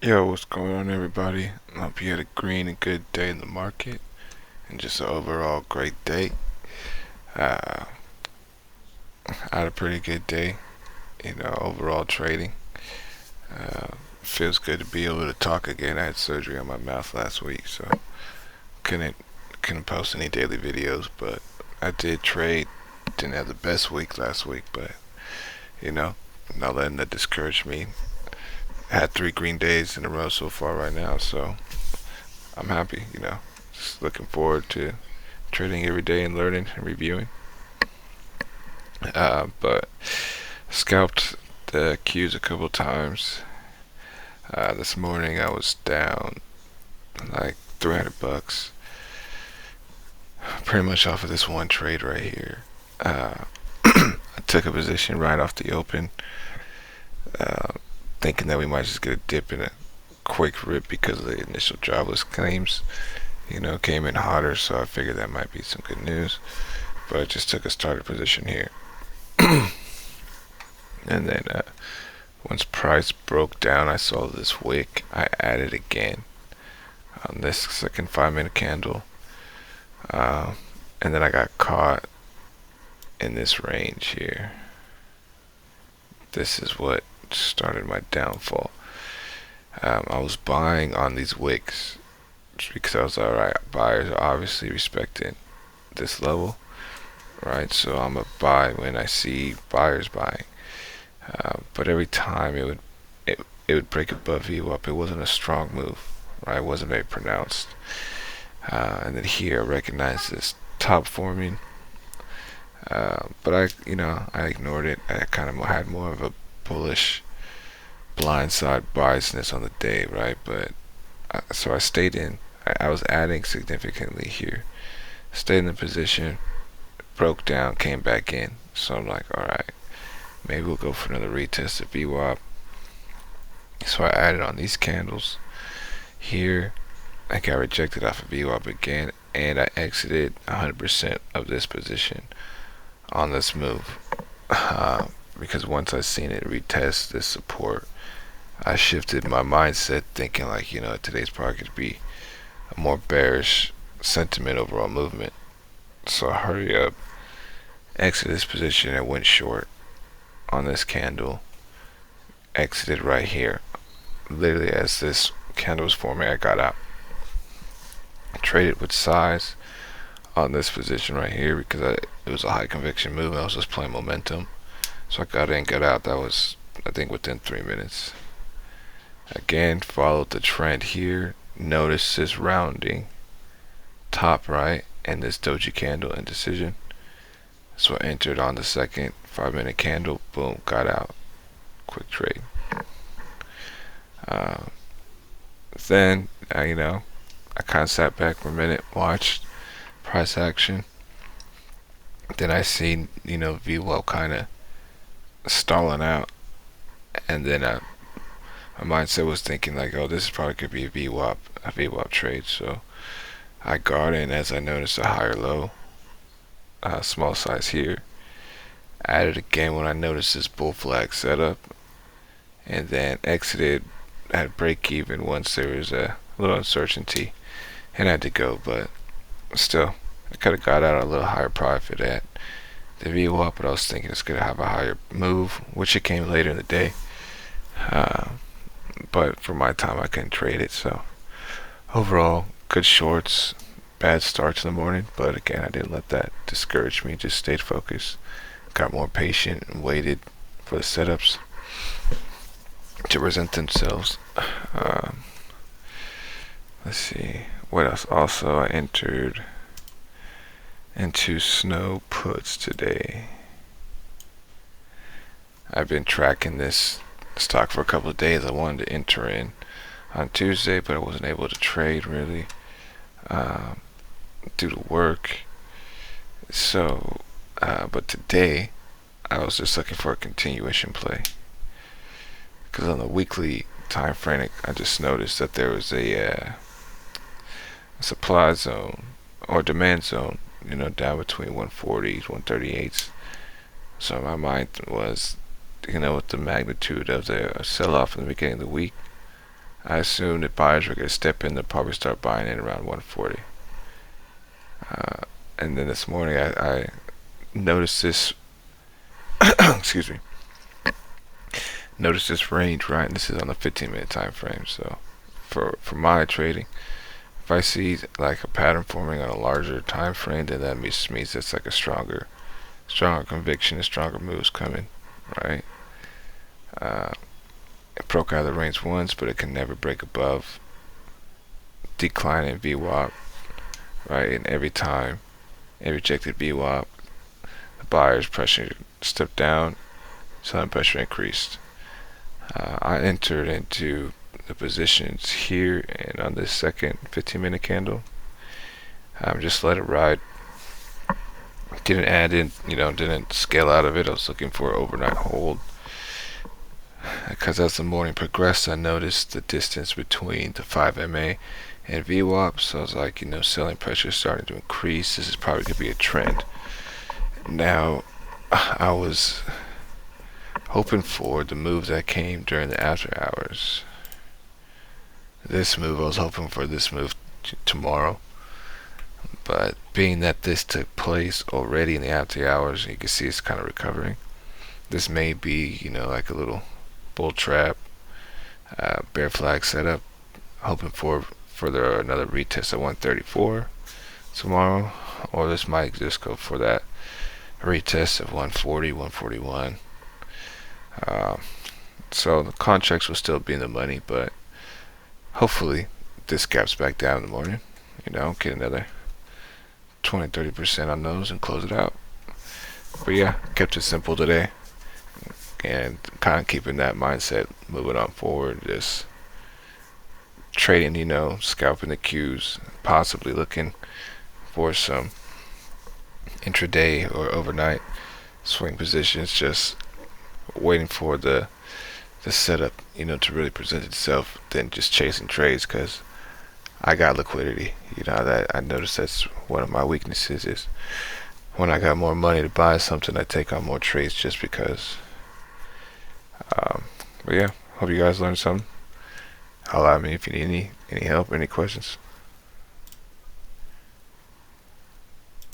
Yo, what's going on, everybody? I hope you had a green and good day in the market and just an overall great day. Uh, I had a pretty good day, overall trading. Uh, Feels good to be able to talk again. I had surgery on my mouth last week, so couldn't couldn't post any daily videos, but I did trade. Didn't have the best week last week, but you know, not letting that discourage me. Had 3 green days in a row so far right now, so I'm happy. Just looking forward to trading every day and learning and reviewing. But scalped the Qs a couple times. This morning I was down like $300, pretty much off of this one trade right here. I took a position right off the open, uh, thinking that we might just get a dip in a quick rip because of the initial jobless claims. Came in hotter, so I figured that might be some good news. But I just took a starter position here. And then once price broke down, I saw this wick. I added again on this second 5 minute candle. Uh, and then I got caught in this range here. This is what started my downfall. I was buying on these wicks just because I was alright. Buyers are obviously respecting this level, right? So I'm a buy when I see buyers buying. But every time it would break above VWAP. It wasn't a strong move, right? It wasn't very pronounced. And then here I recognized this top forming, but I ignored it. I kind of had more of a bullish blindside biasness on the day, right? But so I stayed in. I was adding significantly here. Stayed in the position, broke down, came back in. So I'm like, all right, maybe we'll go for another retest of VWAP. So I added on these candles here. I got rejected off of VWAP again, and I exited 100% of this position on this move. Because once I seen it retest this support, I shifted my mindset, thinking like, today's probably could be a more bearish sentiment overall movement. So I hurry up, exit this position, and went short on this candle. Exited right here. Literally as this candle was forming, I got out. Traded with size on this position right here because it was a high conviction move. I was just playing momentum. So I got in, got out. That was, I think, within 3 minutes. Again, followed the trend here. Notice this rounding top right and this doji candle indecision. So I entered on the second 5 minute candle. Boom, got out. Quick trade. Then, I kind of sat back for a minute, watched price action. Then I seen, VWAP kind of stalling out. And then my mindset was thinking like, oh, this probably could be a VWAP trade. So I got in as I noticed a higher low, small size here. Added again when I noticed this bull flag setup, and then exited at break even once there was a little uncertainty, and I had to go. But still, I could have got out a little higher profit at the VWAP, but I was thinking it's gonna have a higher move, which it came later in the day. But for my time, I couldn't trade it. So overall, good shorts, bad starts in the morning. But again, I didn't let that discourage me. Just stayed focused, got more patient, and waited for the setups to present themselves. Let's see what else. Also, I entered into snow puts today. I've been tracking this stock for a couple of days. I wanted to enter in on Tuesday, but I wasn't able to trade really due to work. So, but today I was just looking for a continuation play because on the weekly time frame, I just noticed that there was a supply zone or demand zone, down between 140s, 138s. So my mind was, with the magnitude of the sell-off in the beginning of the week, I assumed that buyers were going to step in. They'll probably start buying in around 140. And then this morning I noticed this. Excuse me. Noticed this range, right? And this is on a 15-minute time frame. So for my trading, if I see like a pattern forming on a larger time frame, then that means it's like a stronger conviction, and stronger moves coming, right? Uh, it broke out of the range once, but it can never break above declining VWAP, right? And every time it rejected VWAP, the buyer's pressure stepped down, selling pressure increased. I entered into the positions here and on this second 15-minute candle. Just let it ride. Didn't add in, didn't scale out of it. I was looking for an overnight hold. Because as the morning progressed, I noticed the distance between the 5MA and VWAP. So I was like, selling pressure is starting to increase. This is probably going to be a trend. Now, I was hoping for the move that came during the after hours. This move, I was hoping for this move tomorrow. But being that this took place already in the after hours, you can see it's kind of recovering. This may be, like a little bull trap, bear flag setup. Hoping for another retest at 134 tomorrow, or this might just go for that retest of 140, 141. So the contracts will still be in the money, but hopefully this gaps back down in the morning. Get another 20-30% on those and close it out. But yeah, kept it simple today, and kind of keeping that mindset moving on forward. Just trading, scalping the Qs, possibly looking for some intraday or overnight swing positions, just waiting for the setup, to really present itself, than just chasing trades, because I got liquidity. That I noticed that's one of my weaknesses is when I got more money to buy something, I take on more trades just because. But yeah, hope you guys learned something. Holla at me if you need any help, any questions.